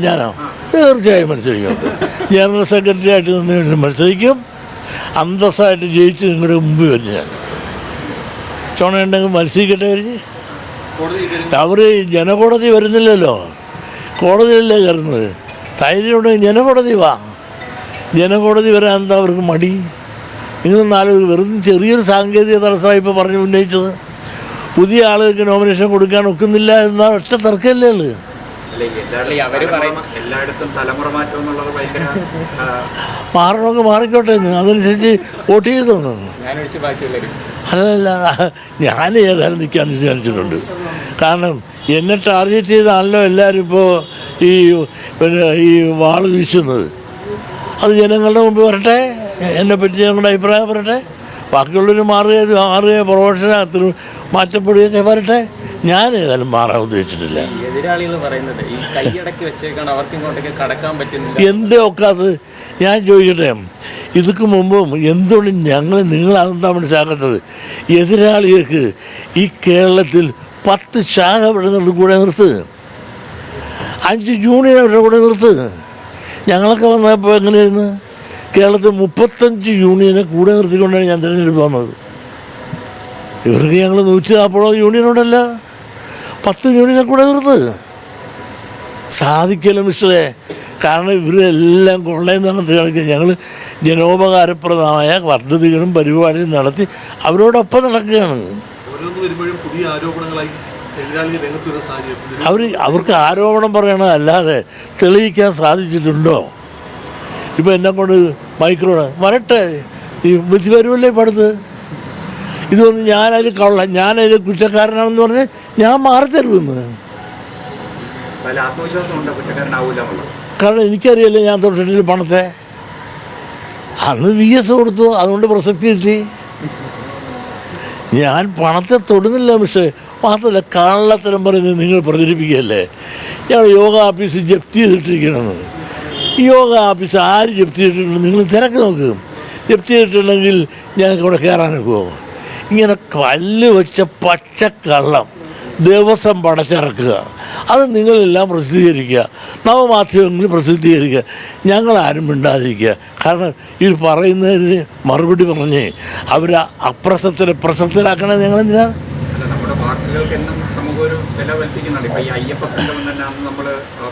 ഞാനോ തീർച്ചയായും മത്സരിക്കുന്നുണ്ട്. ജനറൽ സെക്രട്ടറി ആയിട്ട് നിന്ന് മത്സരിക്കും. അന്തസ്സായിട്ട് ജയിച്ച് നിങ്ങളുടെ മുമ്പിൽ വരും. ഞാൻ ചുണയുണ്ടെങ്കിൽ മത്സരിക്കട്ടെ. അവർ ജനകോടതി വരുന്നില്ലല്ലോ, കോടതിയിലല്ലേ കയറുന്നത്. ധൈര്യമുണ്ടെങ്കിൽ ജനകോടതി വാ. ജനകോടതി വരാൻ എന്താ അവർക്ക് മടി? നിങ്ങൾ നാല് വെറുതെ ചെറിയൊരു സാങ്കേതിക തടസ്സമായി ഇപ്പോൾ പറഞ്ഞ് ഉന്നയിച്ചത്. പുതിയ ആളുകൾക്ക് നോമിനേഷൻ കൊടുക്കാൻ ഒക്കുന്നില്ല എന്ന ഒറ്റ തർക്കമല്ലേ ഉള്ളൂ. മാറണമൊക്കെ മാറിക്കോട്ടെ, അതനുസരിച്ച് വോട്ട് ചെയ്തു. അല്ലല്ല, ഞാൻ ഏതായാലും നിൽക്കാൻ തീരുമാനിച്ചിട്ടുണ്ട്. കാരണം എന്നെ ടാർഗറ്റ് ചെയ്താണല്ലോ എല്ലാവരും ഇപ്പോൾ ഈ വാൾ വീശുന്നത്. അത് ജനങ്ങളുടെ മുമ്പ് വരട്ടെ, എന്നെപ്പറ്റി ഞങ്ങളുടെ അഭിപ്രായം പറയട്ടെ. ബാക്കിയുള്ളവർ മാറുക പ്രൊഫഷനകത്ത് മാറ്റപ്പെടുകയൊക്കെ വരട്ടെ. ഞാൻ ഏതായാലും മാറാൻ ഉദ്ദേശിച്ചിട്ടില്ല. എന്തേ ഒക്കാത്തത് ഞാൻ ചോദിക്കട്ടെ. ഇതൊക്കെ മുമ്പും എന്തുകൊണ്ട് നിങ്ങൾ അതെന്താ മനസ്സിലാക്കാത്തത്? എതിരാളികൾക്ക് ഈ കേരളത്തിൽ 10 ശാഖ അവരുടെ കൂടെ നിർത്ത്, 5 യൂണിയൻ അവരുടെ കൂടെ നിർത്ത്. ഞങ്ങളൊക്കെ വന്നപ്പോൾ എങ്ങനെയായിരുന്നു? കേരളത്തിൽ 35 യൂണിയനെ കൂടെ നിർത്തിക്കൊണ്ടാണ് ഞാൻ തിരഞ്ഞെടുപ്പ് വന്നത്. ഇവർക്ക് ഞങ്ങൾ 140 യൂണിയനുണ്ടല്ല, 10 യൂണിയനെ കൂടെ നിർത്ത്. സാധിക്കല്ലോ മിസ്റ്ററെ. കാരണം ഇവരെല്ലാം കൊള്ളയെന്ന് പറഞ്ഞിട്ട് കളിക്കുക. ഞങ്ങൾ ജനോപകാരപ്രദമായ പദ്ധതികളും പരിപാടിയും നടത്തി അവരോടൊപ്പം നടക്കുകയാണ്. അവർക്ക് ആരോപണം പറയണം, അല്ലാതെ തെളിയിക്കാൻ സാധിച്ചിട്ടുണ്ടോ? ഇപ്പോൾ എന്നെ കൊണ്ട് മൈക്രോണ് വരട്ടെ, ഈ വിധി വരുമല്ലേ ഇപ്പം അടുത്ത്. ഇതൊന്നും ഞാനതിൽ കുറ്റക്കാരനാണെന്ന് പറഞ്ഞാൽ ഞാൻ മാറിത്തരുമെന്ന്. കാരണം എനിക്കറിയില്ല ഞാൻ തൊട്ടിട്ട് പണത്തെ. അന്ന് VS കൊടുത്തു, അതുകൊണ്ട് പ്രസക്തി കിട്ടി. ഞാൻ പണത്തെ തൊടുന്നില്ല. പക്ഷേ മാത്രമല്ല, കള്ളത്തരം പറയുന്നത് നിങ്ങൾ പ്രചരിപ്പിക്കുകയല്ലേ. ഞാൻ യോഗ ഓഫീസ് ജപ്തി ചെയ്തിട്ടിരിക്കണമെന്ന്. യോഗ ഓഫീസ് ആര് ജപ്തി ചെയ്തിട്ടുണ്ട്? നിങ്ങൾ തിരക്ക് നോക്ക്. ജപ്തി ചെയ്തിട്ടുണ്ടെങ്കിൽ ഞങ്ങൾക്ക് ഇവിടെ കയറാനൊക്കുമോ? ഇങ്ങനെ കല്ല് വെച്ച പച്ചക്കള്ളം ദിവസം പടച്ചിറക്കുക, അത് നിങ്ങളെല്ലാം പ്രസിദ്ധീകരിക്കുക, നവമാധ്യമങ്ങളിൽ പ്രസിദ്ധീകരിക്കുക. ഞങ്ങളാരും മിണ്ടാതിരിക്കുക. കാരണം ഇത് പറയുന്നതിന് മറുപടി പറഞ്ഞ് അവർ പ്രസക്തരാക്കണത് ഞങ്ങളെന്തിനാ? നമ്മുടെ വാക്കുകൾക്ക് എന്നും സമൂഹം ഒരു വില കൽപ്പിക്കുന്നുണ്ട്. ഇപ്പോൾ ഈ അയ്യപ്പ സംഗമം തന്നെ അന്ന് നമ്മൾ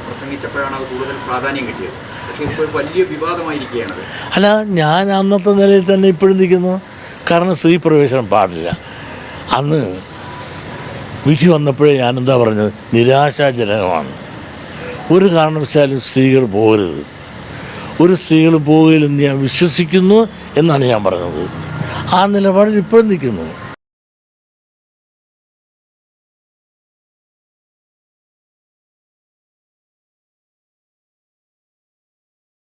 പ്രസംഗിച്ചപ്പോഴാണ് അത് കൂടുതൽ പ്രാധാന്യം കിട്ടിയത്. പക്ഷേ ഇപ്പോൾ വലിയ വിവാദമായിരിക്കുകയാണ്. അല്ല, ഞാൻ അന്നത്തെ നിലയിൽ തന്നെ ഇപ്പോഴും നിൽക്കുന്നു. കാരണം സ്ത്രീ പ്രവേശനം പാടില്ല. അന്ന് വിധി വന്നപ്പോഴേ ഞാനെന്താ പറഞ്ഞത്? നിരാശാജനകമാണ്. ഒരു കാരണവശാലും സ്ത്രീകൾ പോകരുത്, ഒരു സ്ത്രീകളും പോകില്ലെന്ന് ഞാൻ വിശ്വസിക്കുന്നു എന്നാണ് ഞാൻ പറഞ്ഞത്. ആ നിലപാടിൽ ഇപ്പോഴും നിൽക്കുന്നു.